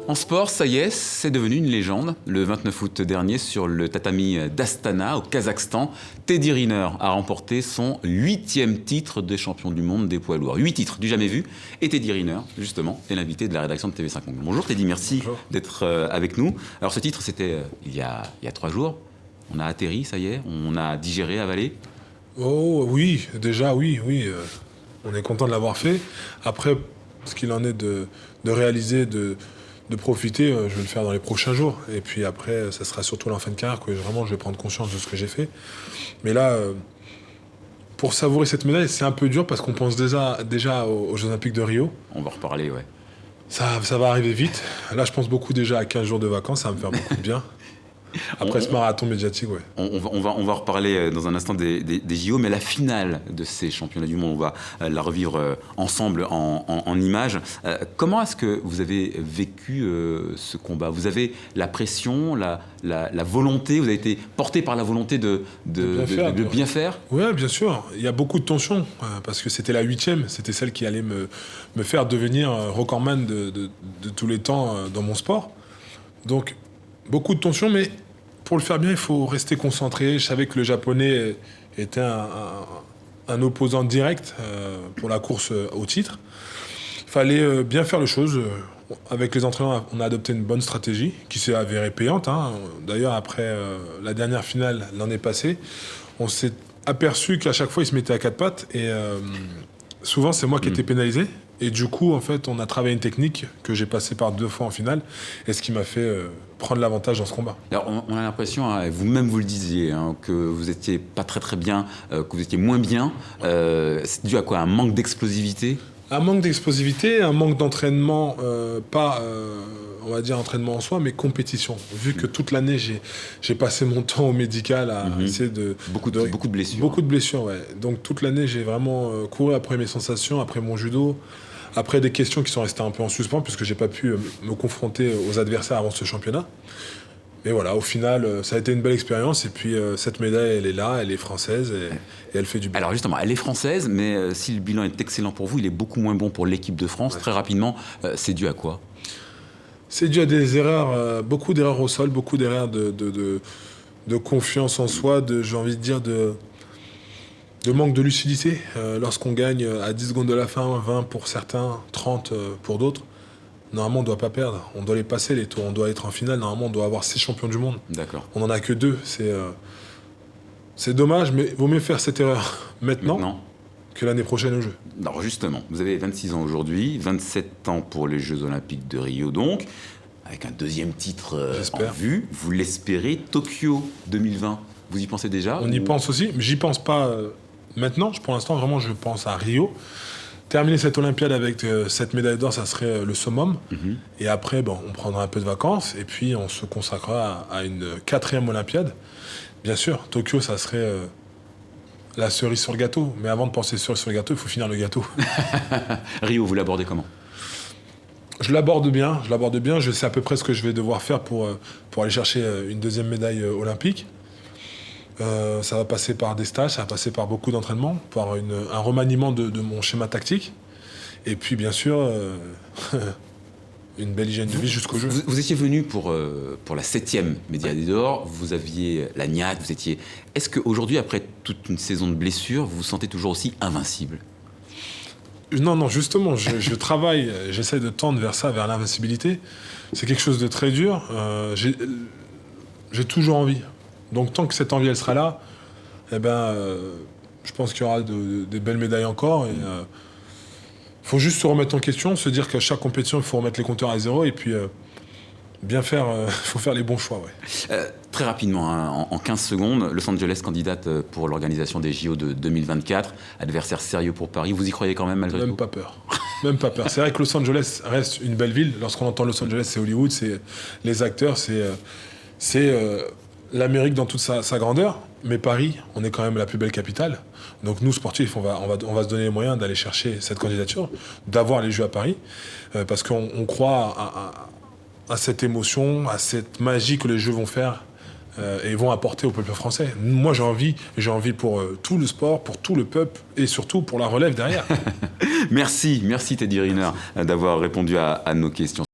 En sport, ça y est, c'est devenu une légende. Le 29 août dernier, sur le tatami d'Astana, au Kazakhstan, Teddy Riner a remporté son 8e titre de champion du monde des poids lourds. 8 titres, du jamais vu. Et Teddy Riner, justement, est l'invité de la rédaction de TV5 Monde. Bonjour Teddy, merci d'être avec nous. Alors ce titre, c'était il y a 3 jours. On a atterri, ça y est, on a digéré, avalé. Oh oui, déjà oui. On est content de l'avoir fait. Après, ce qu'il en est de réaliser, de profiter, je vais le faire dans les prochains jours. Et puis après, ça sera surtout la fin de carrière que vraiment je vais prendre conscience de ce que j'ai fait. Mais là, pour savourer cette médaille, c'est un peu dur parce qu'on pense déjà aux Jeux Olympiques de Rio. On va reparler, ouais. Ça va arriver vite. Là, je pense beaucoup déjà à 15 jours de vacances, ça va me faire beaucoup de bien. Après ce marathon médiatique, ouais. On va reparler dans un instant des JO, mais la finale de ces championnats du monde, on va la revivre ensemble en images. Comment est-ce que vous avez vécu ce combat? Vous avez la pression, la volonté, vous avez été porté par la volonté de bien faire? Oui, bien sûr. Il y a beaucoup de tension, parce que c'était la 8e, c'était celle qui allait me faire devenir recordman de tous les temps dans mon sport. Donc, beaucoup de tension, mais pour le faire bien, il faut rester concentré. Je savais que le Japonais était un opposant direct pour la course au titre. Il fallait bien faire les choses. Avec les entraîneurs, on a adopté une bonne stratégie qui s'est avérée payante. D'ailleurs, après la dernière finale l'année passée, on s'est aperçu qu'à chaque fois, il se mettait à 4 pattes. Et souvent, c'est moi qui étais pénalisé. Et du coup, en fait, on a travaillé une technique que j'ai passée par 2 fois en finale, et ce qui m'a fait prendre l'avantage dans ce combat. Alors, on a l'impression, vous-même vous le disiez, que vous étiez pas très bien, que vous étiez moins bien. C'est dû à quoi? Un manque d'explosivité? Un manque d'explosivité, un manque d'entraînement, pas, on va dire, entraînement en soi, mais compétition. Vu que toute l'année, j'ai passé mon temps au médical à essayer de... Beaucoup de blessures. Beaucoup de blessures, ouais. Donc toute l'année, j'ai vraiment couru après mes sensations, après mon judo, après des questions qui sont restées un peu en suspens, puisque j'ai pas pu me confronter aux adversaires avant ce championnat. Mais voilà, au final, ça a été une belle expérience. Et puis, cette médaille, elle est là, elle est française et elle fait du bien. Alors justement, elle est française, mais si le bilan est excellent pour vous, il est beaucoup moins bon pour l'équipe de France. Ouais. Très rapidement, c'est dû à quoi? C'est dû à des erreurs, beaucoup d'erreurs au sol, beaucoup d'erreurs de confiance en soi, j'ai envie de dire, de manque de lucidité. Lorsqu'on gagne à 10 secondes de la fin, 20 pour certains, 30 pour d'autres, normalement, on ne doit pas perdre. On doit les passer, les tours. On doit être en finale. Normalement, on doit avoir 6 champions du monde. D'accord. On n'en a que 2. C'est dommage, mais il vaut mieux faire cette erreur maintenant que l'année prochaine au jeu. Alors justement, vous avez 26 ans aujourd'hui, 27 ans pour les Jeux Olympiques de Rio donc, avec un 2e titre en vue. Vous l'espérez, Tokyo 2020, vous y pensez déjà? On y pense aussi, mais j'y pense pas maintenant. Pour l'instant, vraiment, je pense à Rio. Terminer cette Olympiade avec cette médaille d'or, ça serait le summum. Et après, on prendra un peu de vacances et puis on se consacrera à une 4e Olympiade. Bien sûr, Tokyo, ça serait la cerise sur le gâteau. Mais avant de penser cerise sur le gâteau, il faut finir le gâteau. Rio, vous l'abordez comment? Je l'aborde bien. Je sais à peu près ce que je vais devoir faire pour aller chercher une 2e médaille olympique. Ça va passer par des stages, ça va passer par beaucoup d'entraînement, par un remaniement de mon schéma tactique. Et puis, bien sûr, une belle hygiène de vie jusqu'au jeu. Vous étiez venu pour la 7e médaille d'or, vous aviez la niaque, vous étiez... Est-ce qu'aujourd'hui, après toute une saison de blessures, vous vous sentez toujours aussi invincible? Non, justement, je travaille, j'essaie de tendre vers ça, vers l'invincibilité. C'est quelque chose de très dur. J'ai toujours envie. Donc tant que cette envie elle sera là, je pense qu'il y aura des belles médailles encore. Il faut juste se remettre en question, se dire qu'à chaque compétition, il faut remettre les compteurs à 0 et puis bien faire, faut faire les bons choix. Ouais. Très rapidement, en 15 secondes, Los Angeles candidate pour l'organisation des JO de 2024, adversaire sérieux pour Paris. Vous y croyez quand même malgré tout? Même pas peur. Même pas peur. C'est vrai que Los Angeles reste une belle ville. Lorsqu'on entend Los Angeles, c'est Hollywood, c'est les acteurs, c'est l'Amérique dans toute sa grandeur, mais Paris, on est quand même la plus belle capitale. Donc nous, sportifs, on va se donner les moyens d'aller chercher cette candidature, d'avoir les Jeux à Paris, parce qu'on croit à cette émotion, à cette magie que les Jeux vont faire et vont apporter au peuple français. Moi, j'ai envie pour tout le sport, pour tout le peuple et surtout pour la relève derrière. Merci Teddy Riner d'avoir répondu à nos questions.